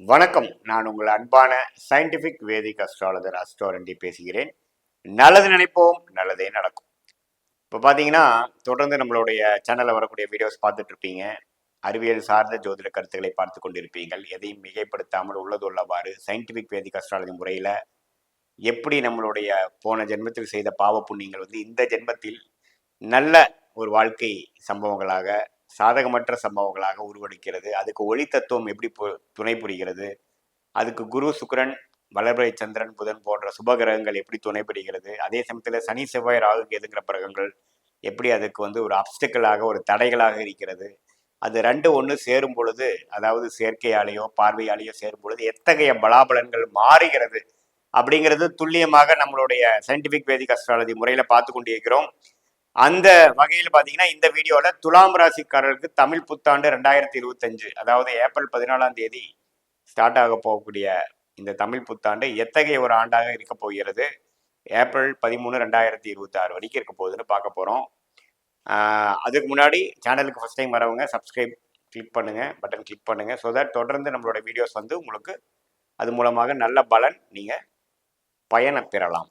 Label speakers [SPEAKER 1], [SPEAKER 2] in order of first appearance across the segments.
[SPEAKER 1] வணக்கம். நான் உங்கள் அன்பான சயின்டிபிக் வேதிக் அஸ்ட்ராலஜர் அஸ்ட்ரோரண்டி பேசுகிறேன். நல்லது நினைப்போம், நல்லதே நடக்கும். இப்போ பார்த்தீங்கன்னா, தொடர்ந்து நம்மளுடைய சேனலில் வரக்கூடிய வீடியோஸ் பார்த்துட்டு இருப்பீங்க. அறிவியல் சார்ந்த ஜோதிட கருத்துக்களை பார்த்து கொண்டிருப்பீங்கள். எதையும் மிகைப்படுத்தாமல் உள்ளது உள்ளவாறு சயின்டிபிக் வேதிக் அஸ்ட்ராலஜி முறையில் எப்படி நம்மளுடைய போன ஜென்மத்தில் செய்த பாவ புண்ணியங்கள் இந்த ஜென்மத்தில் நல்ல ஒரு வாழ்க்கை சம்பவங்களாக, சாதகமற்ற சம்பவங்களாக உருவெடுக்கிறது. அதுக்கு ஒளி தத்துவம் எப்படி துணை புரிகிறது, அதுக்கு குரு, சுக்கிரன், வளர்பிறை சந்திரன், புதன் போன்ற சுபகிரகங்கள் எப்படி துணை புரிகிறது, அதே சமயத்தில் சனி, செவ்வாய், ராகு, கேதுங்கிற கிரகங்கள் எப்படி அதுக்கு ஒரு அப்டிக்கலாக, ஒரு தடைகளாக இருக்கிறது. அது ரெண்டு ஒன்று சேரும் பொழுது, அதாவது செயற்கையாலேயோ பார்வையாலேயோ சேரும் பொழுது எத்தகைய பலாபலன்கள் மாறுகிறது அப்படிங்கிறது துல்லியமாக நம்மளுடைய சயின்டிபிக் வேதிக் அஸ்ட்ராலஜி முறையில் பார்த்து கொண்டிருக்கிறோம். அந்த வகையில் பார்த்தீங்கன்னா, இந்த வீடியோவில் துலாம் ராசிக்காரர்களுக்கு தமிழ் புத்தாண்டு 2025, அதாவது ஏப்ரல் 14ஆம் தேதி ஸ்டார்ட் ஆக போகக்கூடிய இந்த தமிழ் புத்தாண்டு எத்தகைய ஒரு ஆண்டாக இருக்க போகிறது, ஏப்ரல் 13, 2026 வரைக்கும் இருக்க போகுதுன்னு பார்க்க போகிறோம். அதுக்கு முன்னாடி சேனலுக்கு ஃபஸ்ட் டைம் வரவங்க சப்ஸ்கிரைப் கிளிக் பண்ணுங்கள், பட்டன் கிளிக் பண்ணுங்கள். ஸோ தட் தொடர்ந்து நம்மளோட வீடியோஸ் உங்களுக்கு அது மூலமாக நல்ல பலன் நீங்கள் பயனை பெறலாம்.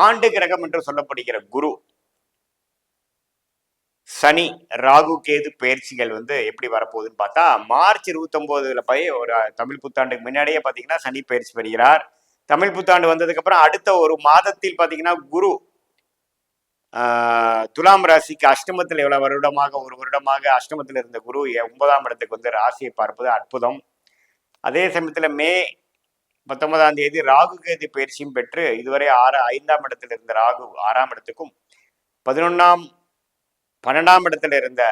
[SPEAKER 1] ஆண்டு கிரகம் என்று சொல்லப்படுகிற குரு, சனி, ராகு, கேது பயிற்சிகள் எப்படி வரப்போகுதுன்னு பார்த்தா, மார்ச் 29 போய் ஒரு தமிழ் புத்தாண்டுக்கு முன்னாடியே பார்த்தீங்கன்னா சனி பயிற்சி பெறுகிறார். தமிழ் புத்தாண்டு வந்ததுக்கு அப்புறம் அடுத்த ஒரு மாதத்தில் பார்த்தீங்கன்னா குரு துலாம் ராசிக்கு அஷ்டமத்தில் எவ்வளவு ஒரு வருடமாக அஷ்டமத்தில் இருந்த குரு 9ஆம் இடத்துக்கு ராசியை பார்ப்பது அற்புதம். அதே சமயத்தில் மே 19ஆம் தேதி ராகு கேது பயிற்சியும் பெற்று இதுவரை 5ஆம் இடத்தில் இருந்த ராகு 6ஆம் இடத்துக்கும், 12ஆம் இடத்துல இருந்த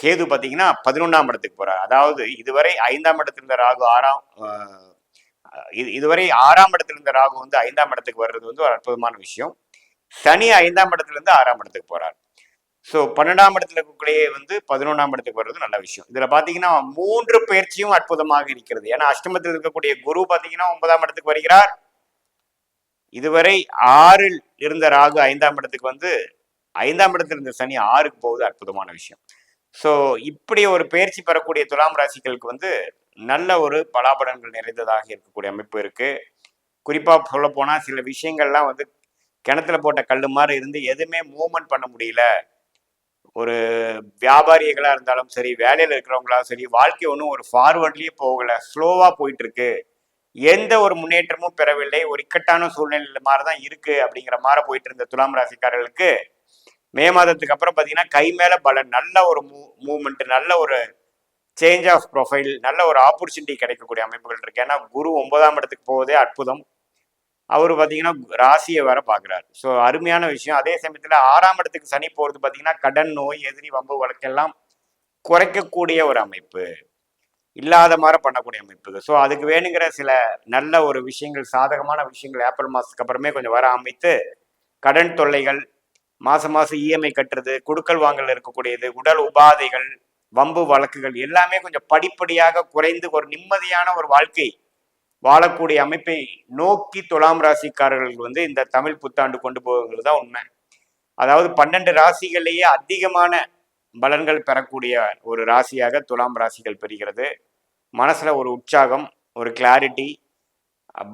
[SPEAKER 1] கேது பார்த்தீங்கன்னா 11ஆம் இடத்துக்கு போறார். அதாவது இதுவரை 5ஆம் இடத்துல இருந்த ராகு இதுவரை 6ஆம் இடத்துல இருந்த ராகு 5ஆம் இடத்துக்கு வர்றது ஒரு அற்புதமான விஷயம். சனி 5ஆம் இடத்துல இருந்து 6ஆம் இடத்துக்கு போறார். ஸோ 12ஆம் இடத்துல இருக்கக்கூடிய 11ஆம் இடத்துக்கு வர்றது நல்ல விஷயம். இதுல பாத்தீங்கன்னா 3 பயிற்சியும் அற்புதமாக இருக்கிறது. ஏன்னா அஷ்டமத்தில் இருக்கக்கூடிய குரு பாத்தீங்கன்னா 9ஆம் இடத்துக்கு வருகிறார். இதுவரை 6ல் இருந்த ராகு 5ஆம் இடத்துக்கு 5ஆம் இடத்துல இருந்த சனி 6க்கு போகுது. அற்புதமான விஷயம். ஸோ இப்படி ஒரு பயிற்சி பெறக்கூடிய துலாம் ராசிகளுக்கு நல்ல ஒரு பலாபலன்கள் நிறைந்ததாக இருக்கக்கூடிய அமைப்பு இருக்கு. குறிப்பா சொல்ல போனா சில விஷயங்கள்லாம் கிணத்துல போட்ட கல்லு மாதிரி இருந்து எதுவுமே மூவ்மெண்ட் பண்ண முடியல. ஒரு வியாபாரிகளா இருந்தாலும் சரி, வேலையில இருக்கிறவங்களாலும் சரி, வாழ்க்கை ஒன்றும் ஒரு ஃபார்வர்ட்லயே போகல, ஸ்லோவா போயிட்டு இருக்கு, எந்த ஒரு முன்னேற்றமும் பெறவில்லை, ஒரு இக்கட்டான சூழ்நிலை மாதிரிதான் இருக்கு அப்படிங்கிற மாதிரி போயிட்டு இருந்த துலாம் ராசிக்காரர்களுக்கு மே மாதத்துக்கு அப்புறம் பார்த்தீங்கன்னா கை மேல பலன், நல்ல ஒரு மூவ்மெண்ட், நல்ல ஒரு சேஞ்ச் ஆஃப் ப்ரொஃபைல், நல்ல ஒரு ஆப்பர்ச்சுனிட்டி கிடைக்கக்கூடிய அமைப்புகள் இருக்கு. ஏன்னா குரு 9ஆம் இடத்துக்கு போவதே அற்புதம். அவர் பார்த்தீங்கன்னா ராசியை வேற பார்க்குறாரு. ஸோ அருமையான விஷயம். அதே சமயத்தில் 6ஆம் இடத்துக்கு சனி போகிறது பார்த்தீங்கன்னா கடன், நோய், எதிரி, வம்பு வழக்கெல்லாம் குறைக்கக்கூடிய ஒரு அமைப்பு, இல்லாத மாதிரி பண்ணக்கூடிய அமைப்பு. ஸோ அதுக்கு வேணுங்கிற சில நல்ல ஒரு விஷயங்கள், சாதகமான விஷயங்கள் ஏப்ரல் மாதத்துக்கு அப்புறமே கொஞ்சம் வர அமைத்து, கடன் தொல்லைகள், மாதம் இஎம்ஐ கட்டுறது, குடுக்கல் வாங்கல் இருக்கக்கூடியது, உடல் உபாதைகள், வம்பு வழக்குகள் எல்லாமே கொஞ்சம் படிப்படியாக குறைந்து ஒரு நிம்மதியான ஒரு வாழ்க்கை வாழக்கூடிய அமைப்பை நோக்கி துலாம் ராசிக்காரர்கள் இந்த தமிழ் புத்தாண்டு கொண்டு போகிறது தான் உண்மை. அதாவது 12 ராசிகள்லேயே அதிகமான பலன்கள் பெறக்கூடிய ஒரு ராசியாக துலாம் ராசிகள் பெறுகிறது. மனசுல ஒரு உற்சாகம், ஒரு கிளாரிட்டி,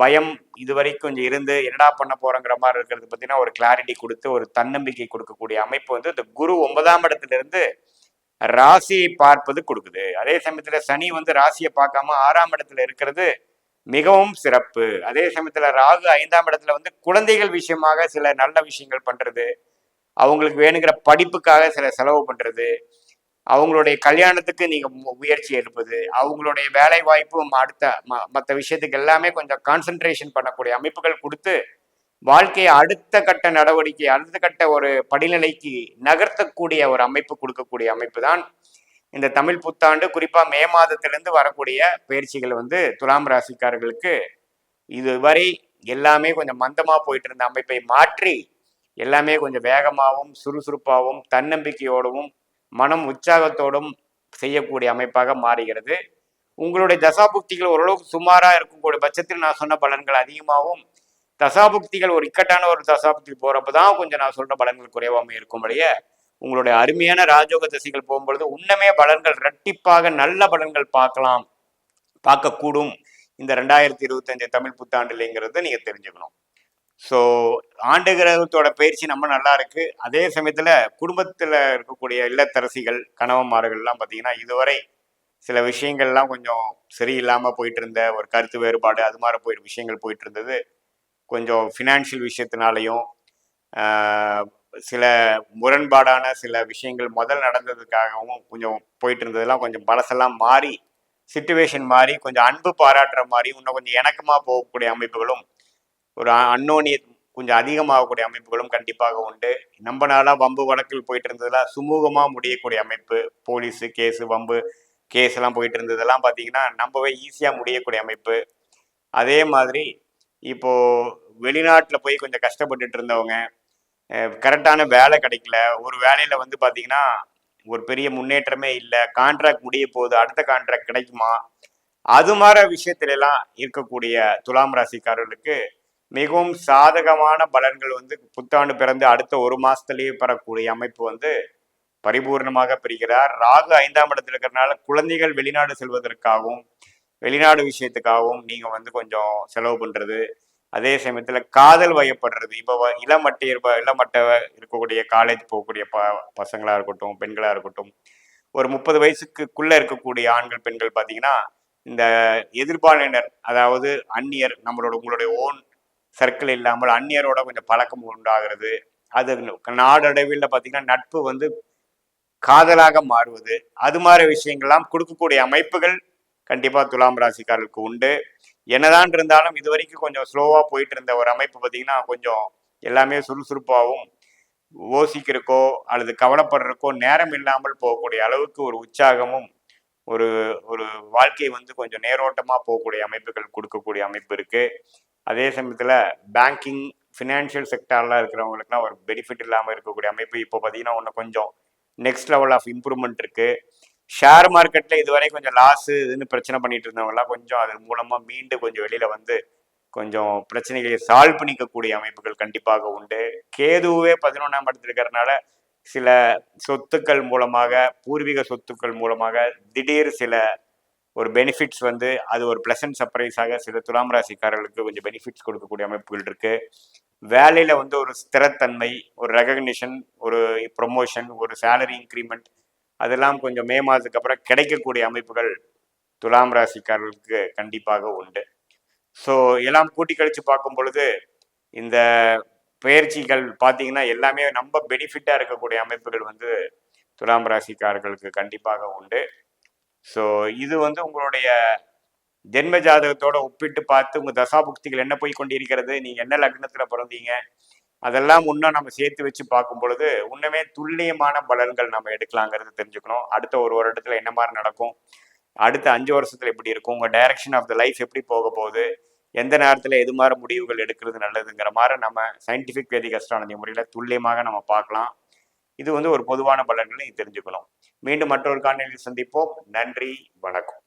[SPEAKER 1] பயம் இதுவரைக்கும் கொஞ்சம் இருந்து என்னடா பண்ண போறங்கிற மாதிரி இருக்கிறது பார்த்தீங்கன்னா ஒரு கிளாரிட்டி கொடுத்து ஒரு தன்னம்பிக்கை கொடுக்கக்கூடிய அமைப்பு இந்த குரு 9ஆம் இடத்துல இருந்து ராசியை பார்ப்பது கொடுக்குது. அதே சமயத்துல சனி ராசியை பார்க்காம 6ஆம் இடத்துல இருக்கிறது மிகவும் சிறப்பு. அதே சமயத்துல ராகு 5ஆம் இடத்துல குழந்தைகள் விஷயமாக சில நல்ல விஷயங்கள் பண்றது, அவங்களுக்கு வேணுங்கிற படிப்புக்காக சில செலவு பண்றது, அவங்களுடைய கல்யாணத்துக்கு நீங்க முயற்சி எடுப்பது, அவங்களுடைய வேலை வாய்ப்பு, அடுத்த மற்ற விஷயத்துக்கு எல்லாமே கொஞ்சம் கான்சென்ட்ரேஷன் பண்ணக்கூடிய அமைப்புகள் கொடுத்து வாழ்க்கையை அடுத்த கட்ட நடவடிக்கை, அடுத்த கட்ட ஒரு படிநிலைக்கு நகர்த்தக்கூடிய ஒரு அமைப்பு கொடுக்கக்கூடிய அமைப்பு தான் இந்த தமிழ் புத்தாண்டு. குறிப்பா மே மாதத்திலிருந்து வரக்கூடிய பயிற்சிகள் துலாம் ராசிக்காரர்களுக்கு இதுவரை எல்லாமே கொஞ்சம் மந்தமா போயிட்டு இருந்த அமைப்பை மாற்றி எல்லாமே கொஞ்சம் வேகமாகவும் சுறுசுறுப்பாகவும் தன்னம்பிக்கையோடவும் மனம் உற்சாகத்தோடும் செய்யக்கூடிய அமைப்பாக மாறுகிறது. உங்களுடைய தசாபுக்திகள் ஓரளவுக்கு சுமாரா இருக்கக்கூடிய பட்சத்தில் நான் சொன்ன பலன்கள் அதிகமாகவும், தசாபுக்திகள் ஒரு இக்கட்டான ஒரு தசாபுக்தி போறப்பதான் கொஞ்சம் நான் சொல்ற பலன்கள் குறைவாம இருக்கும் வழிய உங்களுடைய அருமையான ராஜயோக திசைகள் போகும்பொழுது உன்னமே பலன்கள் இரட்டிப்பாக நல்ல பலன்கள் பார்க்கக்கூடும் இந்த 2025 தமிழ் புத்தாண்டுலேங்கிறத நீங்க தெரிஞ்சுக்கணும். ஸோ ஆண்டு கிரகத்தோட பயிற்சி நம்ம நல்லா இருக்கு. அதே சமயத்துல குடும்பத்துல இருக்கக்கூடிய இல்லத்தரசிகள் கணவன்மார்கள்லாம் பார்த்தீங்கன்னா இதுவரை சில விஷயங்கள்லாம் கொஞ்சம் சரியில்லாம போயிட்டு இருந்த ஒரு கருத்து வேறுபாடு அது மாதிரி விஷயங்கள் போயிட்டு இருந்தது. கொஞ்சம் ஃபினான்ஷியல் விஷயத்தினாலையும் சில முரண்பாடான சில விஷயங்கள் முதல் நடந்ததுக்காகவும் கொஞ்சம் போயிட்டு இருந்ததெல்லாம் கொஞ்சம் பழசெல்லாம் மாறி சிச்சுவேஷன் மாறி கொஞ்சம் அன்பு பாராட்டுற மாதிரி இன்னும் கொஞ்சம் இணக்கமாக போகக்கூடிய அமைப்புகளும் ஒரு அன்னோனியம் கொஞ்சம் அதிகமாகக்கூடிய அமைப்புகளும் கண்டிப்பாக உண்டு. நம்ம நாளாக வம்பு வழக்கில் போயிட்டு இருந்ததெல்லாம் சுமூகமாக முடியக்கூடிய அமைப்பு, போலீஸு கேஸு வம்பு கேஸ் எல்லாம் போயிட்டு இருந்ததெல்லாம் பார்த்தீங்கன்னா நம்பவே ஈஸியாக முடியக்கூடிய அமைப்பு. அதே மாதிரி இப்போ வெளிநாட்டில் போய் கொஞ்சம் கஷ்டப்பட்டுட்டு இருந்தவங்க கரெக்டான வேலை கிடைக்கல, ஒரு வேலையில் வந்து பார்த்தீங்கன்னா ஒரு பெரிய முன்னேற்றமே இல்லை, கான்ட்ராக்ட் முடிய போகுது, அடுத்த கான்ட்ராக்ட் கிடைக்குமா, அது மாதிரி விஷயத்துல எல்லாம் இருக்கக்கூடிய துலாம் ராசிக்காரர்களுக்கு மிகவும் சாதகமான பலன்கள் வந்து புத்தாண்டு பிறந்து அடுத்த ஒரு மாசத்திலேயே பெறக்கூடிய அமைப்பு வந்து பரிபூர்ணமாக பெறுகிறார். ராகு 5ஆம் இடத்துல இருக்கிறதுனால குழந்தைகள் வெளிநாடு செல்வதற்காகவும் வெளிநாடு விஷயத்துக்காகவும் நீங்க வந்து கொஞ்சம் செலவு பண்றது, அதே சமயத்துல காதல் வயப்படுறது. இப்போ இளமட்ட இருக்கக்கூடிய காலேஜ் போகக்கூடிய பசங்களா இருக்கட்டும் பெண்களா இருக்கட்டும், ஒரு 30 வயசுக்குள்ள இருக்கக்கூடிய ஆண்கள் பெண்கள் பார்த்தீங்கன்னா இந்த எதிர்பாலினர் அதாவது அந்நியர் உங்களுடைய ஓன் சர்க்கிள் இல்லாமல் அந்நியரோட கொஞ்சம் பழக்கம் உண்டாகிறது. அது நாடளவில் பார்த்தீங்கன்னா நட்பு வந்து காதலாக மாறுவது, அது மாதிரி விஷயங்கள்லாம் கொடுக்கக்கூடிய அமைப்புகள் கண்டிப்பாக துலாம் ராசிக்காரர்களுக்கு உண்டு. என்னதான் இருந்தாலும் இது வரைக்கும் கொஞ்சம் ஸ்லோவாக போயிட்டு இருந்த ஒரு அமைப்பு பார்த்தீங்கன்னா கொஞ்சம் எல்லாமே சுறுசுறுப்பாகவும் யோசிக்கிறக்கோ அல்லது கவலைப்படுறக்கோ நேரம் இல்லாமல் போகக்கூடிய அளவுக்கு ஒரு உற்சாகமும் ஒரு ஒரு வாழ்க்கை வந்து கொஞ்சம் நேரோட்டமாக போகக்கூடிய அமைப்புகள் கொடுக்கக்கூடிய அமைப்பு இருக்கு. அதே சமயத்தில் பேங்கிங் ஃபினான்ஷியல் செக்டார்லாம் இருக்கிறவங்களுக்குலாம் ஒரு பெனிஃபிட் இல்லாமல் இருக்கக்கூடிய அமைப்பு இப்போ பார்த்தீங்கன்னா ஒன்று கொஞ்சம் நெக்ஸ்ட் லெவல் ஆஃப் இம்ப்ரூவ்மெண்ட் இருக்கு. ஷேர் மார்க்கெட்டில் இதுவரை கொஞ்சம் லாஸு இதுன்னு பிரச்சனை பண்ணிட்டு இருந்தவங்கலாம் கொஞ்சம் அது மூலமாக மீண்டு கொஞ்சம் வெளியில் வந்து கொஞ்சம் பிரச்சனைகளை சால்வ் பண்ணிக்கக்கூடிய அமைப்புகள் கண்டிப்பாக உண்டு. கேதுவே 11ஆம் இடத்துல இருக்கிறதுனால சில சொத்துக்கள் மூலமாக பூர்வீக சொத்துக்கள் மூலமாக திடீர் சில ஒரு பெனிஃபிட்ஸ் வந்து அது ஒரு பிளசன்ட் சர்ப்ரைஸாக சில துலாம் ராசிக்காரர்களுக்கு கொஞ்சம் பெனிஃபிட்ஸ் கொடுக்கக்கூடிய அமைப்புகள் இருக்கு. வேலையில வந்து ஒரு ஸ்திரத்தன்மை, ஒரு ரெகக்னிஷன், ஒரு ப்ரொமோஷன், ஒரு சேலரி இன்க்ரிமெண்ட் அதெல்லாம் கொஞ்சம் மே மாதத்துக்கு அப்புறம் கிடைக்கக்கூடிய அமைப்புகள் துலாம் ராசிக்காரர்களுக்கு கண்டிப்பாக உண்டு. ஸோ எல்லாம் கூட்டி கழிச்சு பார்க்கும் பொழுது இந்த பயிற்சிகள் பார்த்தீங்கன்னா எல்லாமே நம்ம பெனிஃபிட்டாக இருக்கக்கூடிய அமைப்புகள் வந்து துலாம் ராசிக்காரர்களுக்கு கண்டிப்பாக உண்டு. ஸோ இது வந்து உங்களுடைய ஜென்ம ஜாதகத்தோட ஒப்பிட்டு பார்த்து உங்கள் தசாபுக்திகள் என்ன போய் கொண்டிருக்கிறது, நீங்கள் என்ன லக்னத்தில் பிறந்தீங்க, அதெல்லாம் இன்னும் நம்ம சேர்த்து வச்சு பார்க்கும் பொழுது இன்னுமே துல்லியமான பலன்கள் நம்ம எடுக்கலாங்கிறது தெரிஞ்சுக்கணும். அடுத்த ஒரு வருடத்தில் என்ன மாதிரி நடக்கும், அடுத்த 5 வருஷத்துல எப்படி இருக்கும், உங்கள் டைரக்ஷன் ஆஃப் த லைஃப் எப்படி போக போகுது, எந்த நேரத்தில் எது மாதிரி முடிவுகள் எடுக்கிறது நல்லதுங்கிற மாதிரி நம்ம சயின்டிஃபிக் வேதிக் அஸ்ட்ராலஜி முறையில் துல்லியமாக நம்ம பார்க்கலாம். இது வந்து ஒரு பொதுவான பலன்களை தெரிஞ்சுக்கணும். மீண்டும் மற்றொரு காணொலியில் சந்திப்போம். நன்றி, வணக்கம்.